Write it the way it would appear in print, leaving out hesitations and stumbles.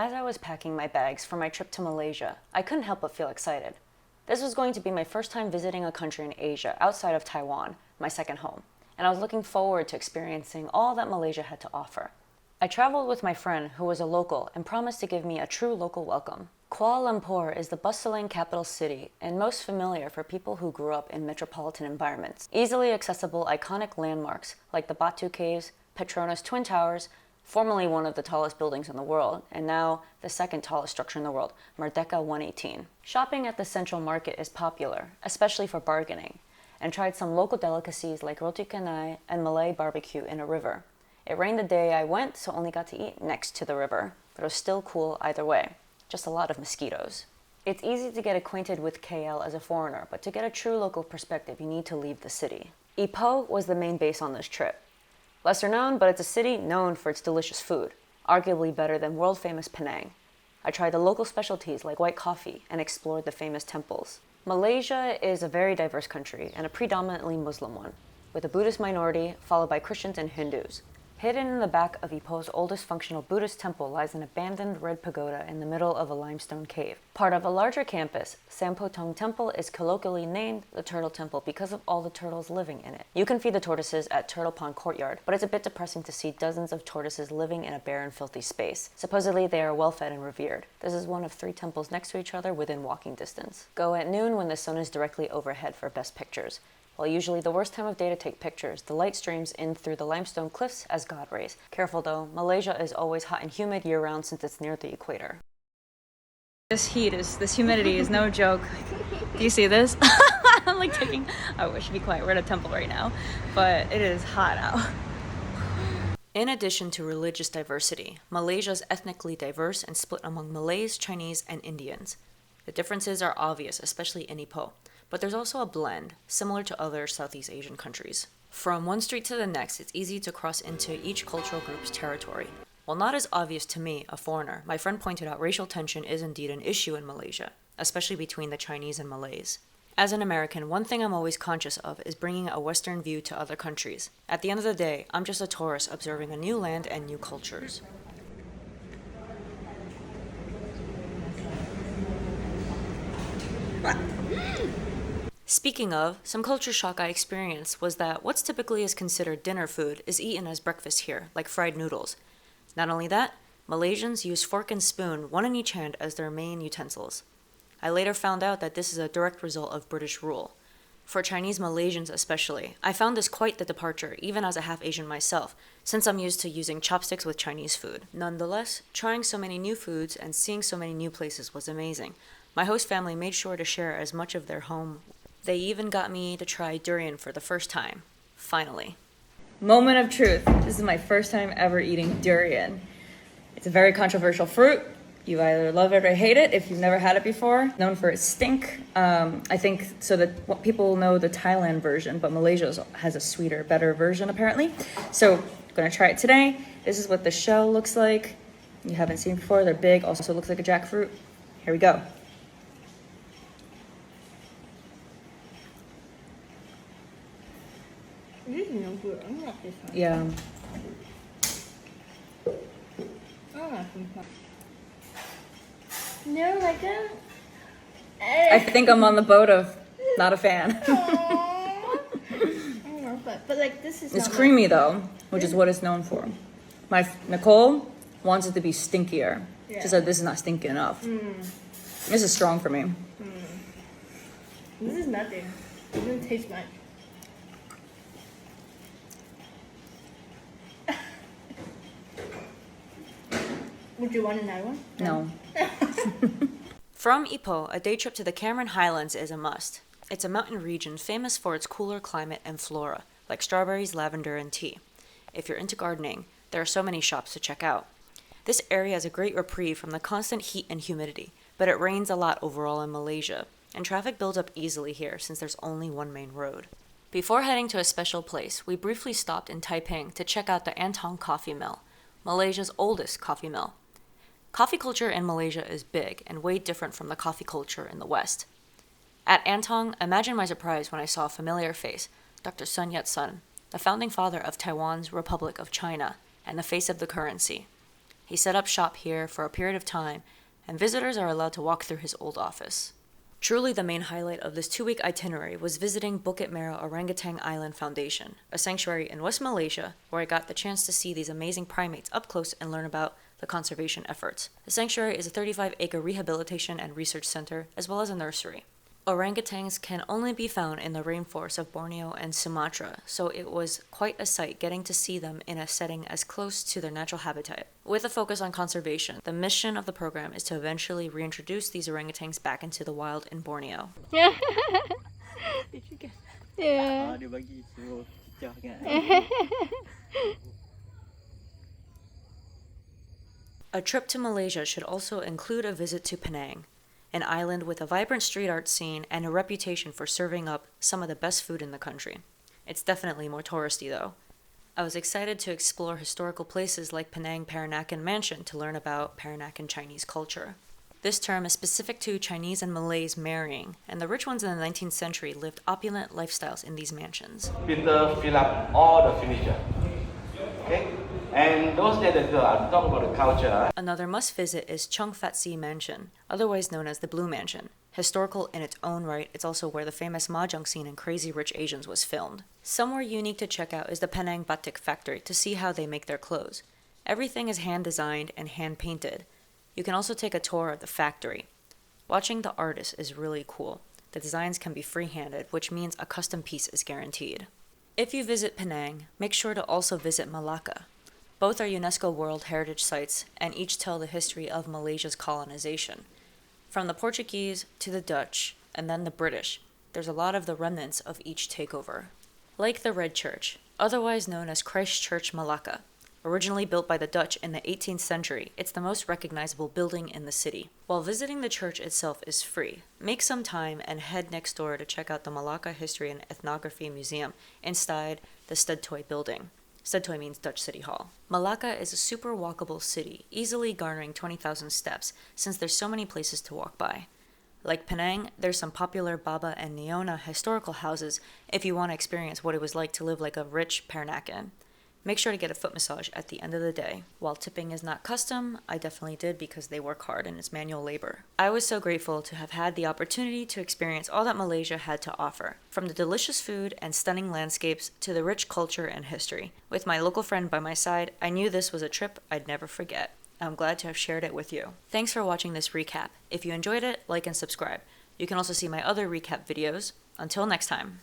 As I was packing my bags for my trip to Malaysia, I couldn't help but feel excited. This was going to be my first time visiting a country in Asia outside of Taiwan, my second home, and I was looking forward to experiencing all that Malaysia had to offer. I traveled with my friend who was a local and promised to give me a true local welcome. Kuala Lumpur is the bustling capital city and most familiar for people who grew up in metropolitan environments. Easily accessible iconic landmarks like the Batu caves, Petronas Twin Towers, formerly one of the tallest buildings in the world, and now the second tallest structure in the world, Merdeka 118. Shopping at the central market is popular, especially for bargaining, and tried some local delicacies like roti canai and Malay barbecue in a river. It rained the day I went, so only got to eat next to the river, but it was still cool either way. Just a lot of mosquitoes. It's easy to get acquainted with KL as a foreigner, but to get a true local perspective, you need to leave the city. Ipoh was the main base on this trip. Lesser known, but it's a city known for its delicious food, arguably better than world-famous Penang. I tried the local specialties like white coffee and explored the famous temples. Malaysia is a very diverse country and a predominantly Muslim one, with a Buddhist minority followed by Christians and Hindus. Hidden in the back of Ipoh's oldest functional Buddhist temple lies an abandoned red pagoda in the middle of a limestone cave. Part of a larger campus, Tong Temple is colloquially named the Turtle Temple because of all the turtles living in it. You can feed the tortoises at Turtle Pond Courtyard, but it's a bit depressing to see dozens of tortoises living in a barren, filthy space. Supposedly they are well fed and revered. This is one of 3 temples next to each other within walking distance. Go at noon when the sun is directly overhead for best pictures. While usually the worst time of day to take pictures, the light streams in through the limestone cliffs as God rays. Careful though, Malaysia is always hot and humid year-round since it's near the equator. This humidity is no joke. Do you see this? I'm like taking, oh, I should be quiet, we're at a temple right now, but it is hot out. In addition to religious diversity, Malaysia is ethnically diverse and split among Malays, Chinese, and Indians. The differences are obvious, especially in Ipoh. But there's also a blend, similar to other Southeast Asian countries. From one street to the next, it's easy to cross into each cultural group's territory. While not as obvious to me, a foreigner, my friend pointed out racial tension is indeed an issue in Malaysia, especially between the Chinese and Malays. As an American, one thing I'm always conscious of is bringing a Western view to other countries. At the end of the day, I'm just a tourist observing a new land and new cultures. Speaking of, some culture shock I experienced was that what's typically is considered dinner food is eaten as breakfast here, like fried noodles. Not only that, Malaysians use fork and spoon, one in each hand, as their main utensils. I later found out that this is a direct result of British rule. For Chinese Malaysians especially, I found this quite the departure, even as a half-Asian myself, since I'm used to using chopsticks with Chinese food. Nonetheless, trying so many new foods and seeing so many new places was amazing. My host family made sure to share as much of their home. They even got me to try durian for the first time. Finally. Moment of truth. This is my first time ever eating durian. It's a very controversial fruit. You either love it or hate it if you've never had it before. Known for its stink. I think so that what people know the Thailand version, but Malaysia has a sweeter, better version apparently. So I'm gonna try it today. This is what the shell looks like. You haven't seen before. They're big. Also looks like a jackfruit. Here we go. This is no good. I don't like this one. Yeah. I don't like this one. No, I don't. I think I'm on the boat of not a fan. I don't know, but like this is. It's not creamy though, which is what it's known for. My Nicole wants it to be stinkier. Yeah. She said this is not stinky enough. This is strong for me. This is nothing. It doesn't taste much. Would you want another one? No. From Ipoh, a day trip to the Cameron Highlands is a must. It's a mountain region famous for its cooler climate and flora, like strawberries, lavender, and tea. If you're into gardening, there are so many shops to check out. This area is a great reprieve from the constant heat and humidity, but it rains a lot overall in Malaysia, and traffic builds up easily here since there's only one main road. Before heading to a special place, we briefly stopped in Taiping to check out the Antong coffee mill, Malaysia's oldest coffee mill. Coffee culture in Malaysia is big and way different from the coffee culture in the West. At Antong, imagine my surprise when I saw a familiar face, Dr. Sun Yat-sen, the founding father of Taiwan's Republic of China and the face of the currency. He set up shop here for a period of time, and visitors are allowed to walk through his old office. Truly the main highlight of this 2-week itinerary was visiting Bukit Merah Orangutan Island Foundation, a sanctuary in West Malaysia where I got the chance to see these amazing primates up close and learn about the conservation efforts. The sanctuary is a 35-acre rehabilitation and research center, as well as a nursery. Orangutans can only be found in the rainforests of Borneo and Sumatra, so it was quite a sight getting to see them in a setting as close to their natural habitat. With a focus on conservation, the mission of the program is to eventually reintroduce these orangutans back into the wild in Borneo. Yeah. Dia bagi suruh cicah kan. A trip to Malaysia should also include a visit to Penang, an island with a vibrant street art scene and a reputation for serving up some of the best food in the country. It's definitely more touristy though. I was excited to explore historical places like Penang Peranakan Mansion to learn about Peranakan Chinese culture. This term is specific to Chinese and Malays marrying, and the rich ones in the 19th century lived opulent lifestyles in these mansions. Peter fill up all the furniture. Okay? And those days that I'm talking about the culture. Another must-visit is Chung Fat Si Mansion, otherwise known as the Blue Mansion. Historical in its own right, it's also where the famous mahjong scene in Crazy Rich Asians was filmed. Somewhere unique to check out is the Penang Batik Factory to see how they make their clothes. Everything is hand-designed and hand-painted. You can also take a tour of the factory. Watching the artists is really cool. The designs can be free-handed, which means a custom piece is guaranteed. If you visit Penang, make sure to also visit Malacca. Both are UNESCO World Heritage Sites and each tell the history of Malaysia's colonization. From the Portuguese to the Dutch and then the British, there's a lot of the remnants of each takeover. Like the Red Church, otherwise known as Christ Church Malacca, originally built by the Dutch in the 18th century, it's the most recognizable building in the city. While visiting the church itself is free, make some time and head next door to check out the Malacca History and Ethnography Museum inside the Stadtoy building. Stadtoy means Dutch City Hall. Malacca is a super walkable city, easily garnering 20,000 steps since there's so many places to walk by. Like Penang, there's some popular Baba and Niona historical houses if you want to experience what it was like to live like a rich Peranakan. Make sure to get a foot massage at the end of the day. While tipping is not custom, I definitely did because they work hard and it's manual labor. I was so grateful to have had the opportunity to experience all that Malaysia had to offer, from the delicious food and stunning landscapes to the rich culture and history. With my local friend by my side, I knew this was a trip I'd never forget. I'm glad to have shared it with you. Thanks for watching this recap. If you enjoyed it, like and subscribe. You can also see my other recap videos. Until next time.